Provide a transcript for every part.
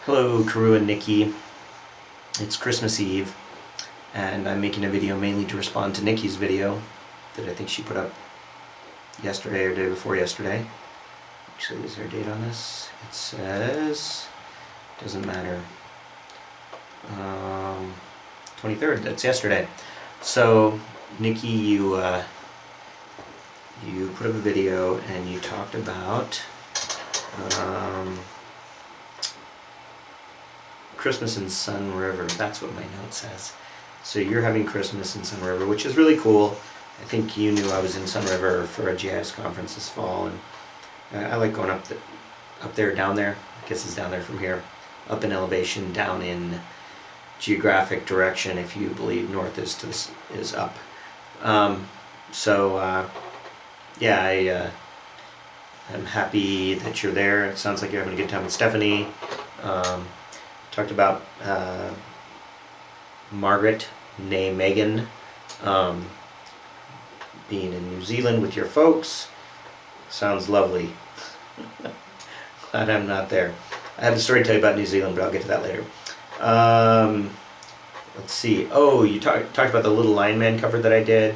Hello, Karu and Nikki. It's Christmas Eve, and I'm making a video mainly to respond to Nikki's video that I think she put up yesterday or day before yesterday. Actually, is there a date on this? It says, doesn't matter, 23rd, that's yesterday. So, Nikki, you put up a video and you talked about Christmas in Sun River. That's what my note says. So you're having Christmas in Sun River, which is really cool. I think you knew I was in Sun River for a GIS conference this fall, and I like going up there, down there. I guess it's down there from here, up in elevation, down in geographic direction. If you believe north is up. Yeah, I'm happy that you're there. It sounds like you're having a good time with Stephanie. Talked about Margaret, née Megan, being in New Zealand with your folks. Sounds lovely. Glad I'm not there. I have a story to tell you about New Zealand, but I'll get to that later. Let's see. Oh, you talked about the Little Lion Man cover that I did,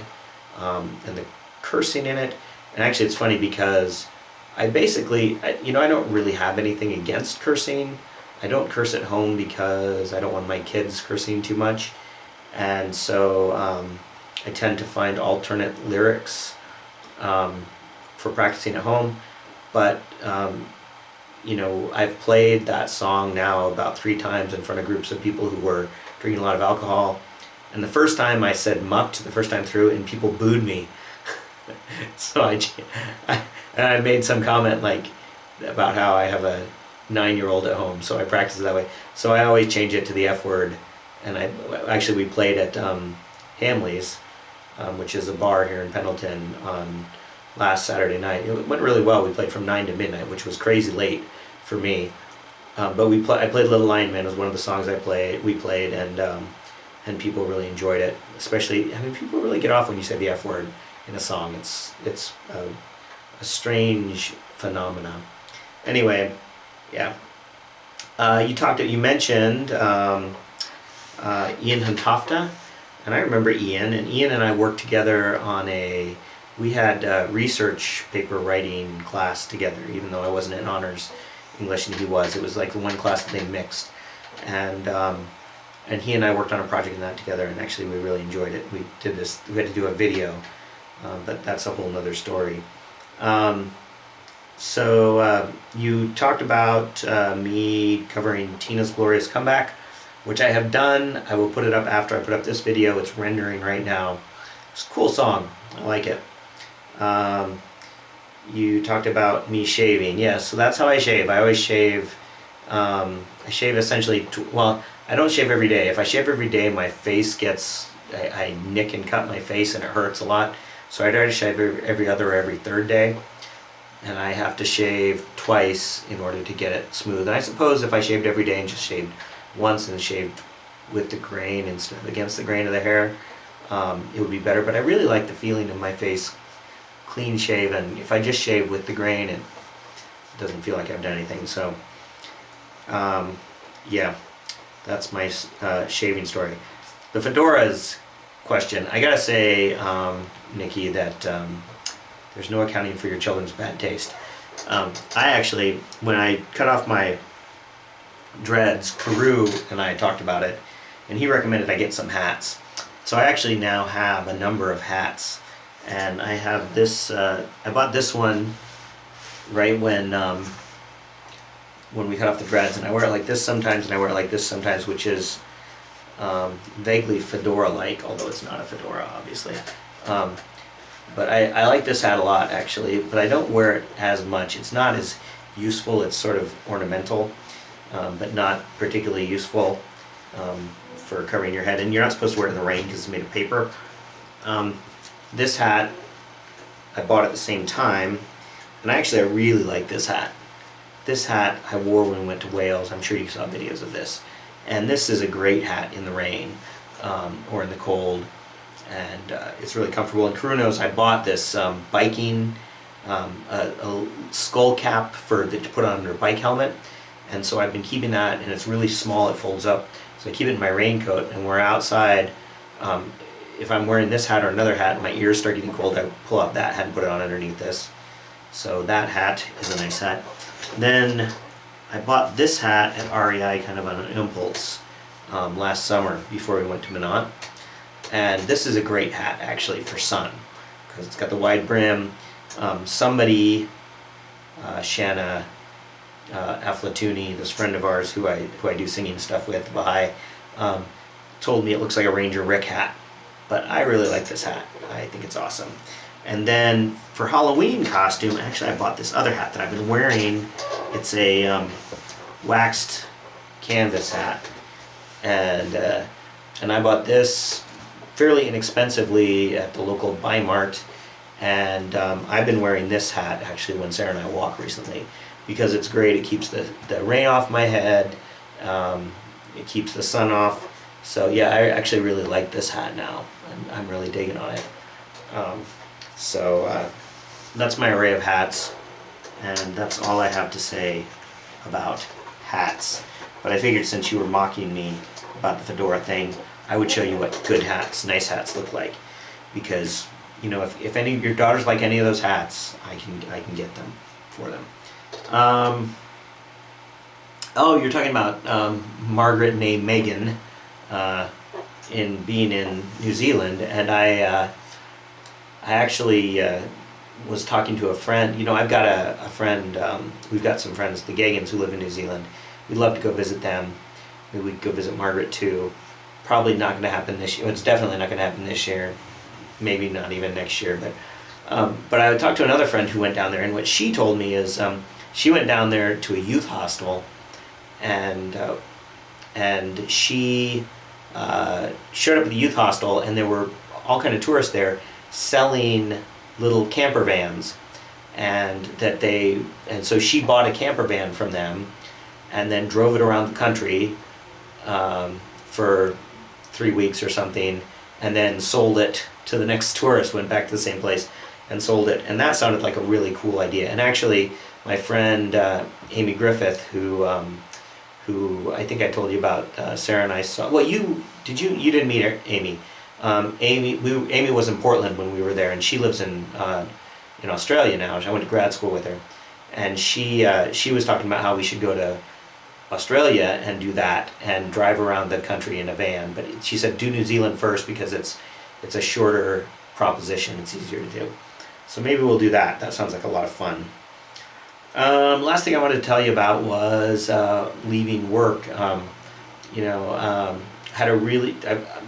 and the cursing in it. And actually, it's funny because I don't really have anything against cursing. I don't curse at home because I don't want my kids cursing too much, and so I tend to find alternate lyrics for practicing at home. But I've played that song now about 3 times in front of groups of people who were drinking a lot of alcohol, and the first time I said mucked the first time through, and people booed me. So I made some comment like about how I have a 9-year-old at home, so I practice it that way. So I always change it to the F word, and we played at Hamley's, which is a bar here in Pendleton, on last Saturday night. It went really well. We played from 9 to midnight, which was crazy late for me. But I played Little Lion Man. It was one of the songs we played, and people really enjoyed it. Especially, people really get off when you say the F word in a song. It's a strange phenomenon. Anyway. Yeah. You mentioned Ian Huntofta, and I remember Ian, and Ian and I worked together we had a research paper writing class together, even though I wasn't in honors English and he was. It was like the one class that they mixed, and he and I worked on a project in that together, and actually we really enjoyed it. We had to do a video, but that's a whole nother story. So you talked about me covering Tina's Glorious Comeback, which I have done. I will put it up after I put up this video. It's rendering right now. It's a cool song. I like it. You talked about me shaving. Yes, so that's how I shave. I always shave. I shave essentially. I don't shave every day. If I shave every day, my face gets. I nick and cut my face, and it hurts a lot. So I try to shave every other or every third day. And I have to shave twice in order to get it smooth. And I suppose if I shaved every day and just shaved once and shaved with the grain instead of against the grain of the hair, it would be better. But I really like the feeling of my face clean shaven. If I just shave with the grain, it doesn't feel like I've done anything. So, yeah, that's my shaving story. The fedoras question. I gotta say, Nikki, that there's no accounting for your children's bad taste. I actually, when I cut off my dreads, Karu and I talked about it, and he recommended I get some hats. So I actually now have a number of hats, and I have this. I bought this one right when we cut off the dreads, and I wear it like this sometimes, and I wear it like this sometimes, which is vaguely fedora-like, although it's not a fedora, obviously. But I like this hat a lot, actually, but I don't wear it as much. It's not as useful. It's sort of ornamental, but not particularly useful for covering your head. And you're not supposed to wear it in the rain because it's made of paper. This hat, I bought at the same time, and I really like this hat. This hat I wore when we went to Wales. I'm sure you saw videos of this. And this is a great hat in the rain or in the cold. And it's really comfortable. And Karu knows I bought this biking a skull cap to put on your bike helmet, And so I've been keeping that, and it's really small, it folds up. So I keep it in my raincoat, and we're outside. If I'm wearing this hat or another hat and my ears start getting cold, I pull out that hat and put it on underneath this. So that hat is a nice hat. Then I bought this hat at REI kind of on an impulse last summer before we went to Minot. And this is a great hat actually for sun, because it's got the wide brim. Somebody, Shanna Aflatuni, this friend of ours who I do singing stuff with, Baha'i, told me it looks like a Ranger Rick hat. But I really like this hat. I think it's awesome. And then for Halloween costume, actually I bought this other hat that I've been wearing. It's a waxed canvas hat. And I bought this fairly inexpensively at the local Buy Mart. And I've been wearing this hat actually when Sarah and I walk recently, because it's great. It keeps the rain off my head. It keeps the sun off. So yeah, I actually really like this hat now. I'm really digging on it. So that's my array of hats, and that's all I have to say about hats. But I figured since you were mocking me about the fedora thing, I would show you what good hats, nice hats look like. Because, you know, if any of your daughters like any of those hats, I can get them for them. Oh, you're talking about Margaret named Megan in being in New Zealand, and I actually was talking to a friend. You know, I've got a friend, we've got some friends, the Gagans, who live in New Zealand. We'd love to go visit them. Maybe we'd go visit Margaret too. Probably not going to happen this year. It's definitely not going to happen this year. Maybe not even next year. But I talked to another friend who went down there, and what she told me is she went down there to a youth hostel, and she showed up at the youth hostel, and there were all kind of tourists there selling little camper vans, and so she bought a camper van from them, and then drove it around the country for 3 weeks or something, and then sold it to the next tourist. Went back to the same place and sold it, and that sounded like a really cool idea. And actually, my friend Amy Griffith, who I think I told you about, Sarah and I saw. Well, you didn't meet her, Amy. Amy was in Portland when we were there, and she lives in Australia now. I went to grad school with her, and she was talking about how we should go to Australia and do that and drive around the country in a van. But she said do New Zealand first because it's a shorter proposition. It's easier to do. So maybe we'll do that. That sounds like a lot of fun. Last thing I wanted to tell you about was leaving work.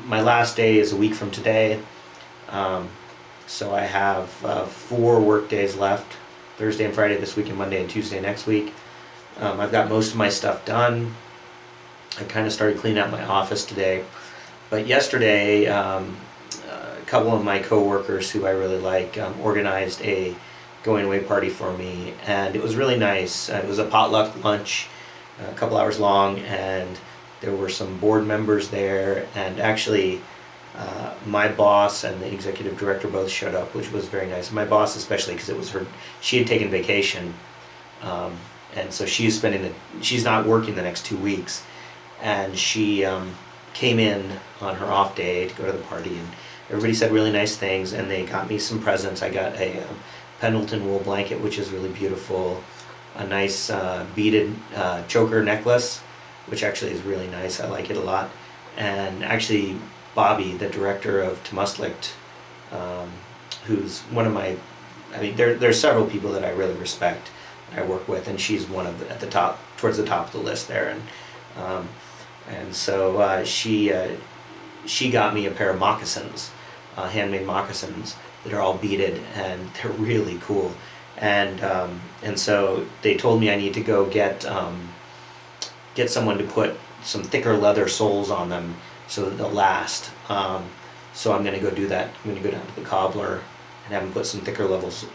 My last day is a week from today, so I have 4 work days left: Thursday and Friday this week, and Monday and Tuesday next week. I've got most of my stuff done. I kind of started cleaning out my office today, but yesterday a couple of my coworkers who I really like organized a going away party for me, and it was really nice. It was a potluck lunch, a couple hours long, and there were some board members there, and actually my boss and the executive director both showed up, which was very nice. My boss especially, because it was she had taken vacation, and so she's not working the next 2 weeks, and she came in on her off day to go to the party, and everybody said really nice things, and they got me some presents. I got a Pendleton wool blanket, which is really beautiful, a nice beaded choker necklace, which actually is really nice. I like it a lot. And actually, Bobby, the director of Temuslicht, who's one of my, there's several people that I really respect, that I work with, and she's one of at the top, towards the top of the list there. And so she got me a pair of moccasins, handmade moccasins that are all beaded, and they're really cool. And so they told me I need to go get someone to put some thicker leather soles on them so that they'll last. So I'm going to go do that. I'm going to go down to the cobbler and have him put some thicker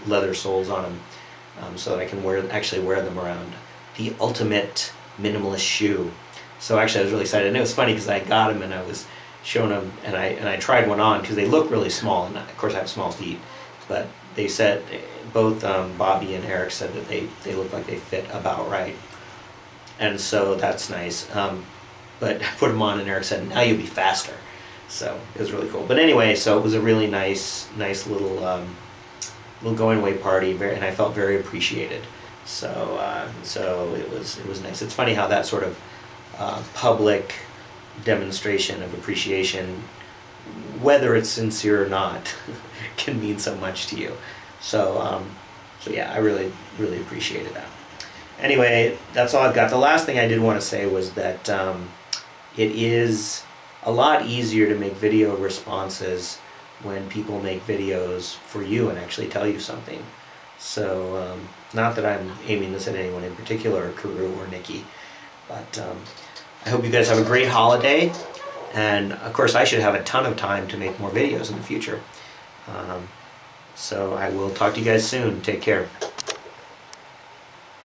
leather soles on them, so that I can actually wear them around. The ultimate minimalist shoe. So actually I was really excited, and it was funny because I got them and I was showing them, and I tried one on because they look really small, and of course I have small feet, but they said, both Bobby and Eric said that they look like they fit about right. and so that's nice. But I put them on, and Eric said, "Now you'll be faster." So it was really cool. But anyway, so it was a really nice little little going away party, and I felt very appreciated. So it was nice. It's funny how that sort of public demonstration of appreciation, whether it's sincere or not, can mean so much to you. So yeah, I really appreciated that. Anyway, that's all I've got. The last thing I did want to say was that it is a lot easier to make video responses when people make videos for you and actually tell you something. So, not that I'm aiming this at anyone in particular, or Karu or Nikki, but I hope you guys have a great holiday. And of course, I should have a ton of time to make more videos in the future. So I will talk to you guys soon. Take care.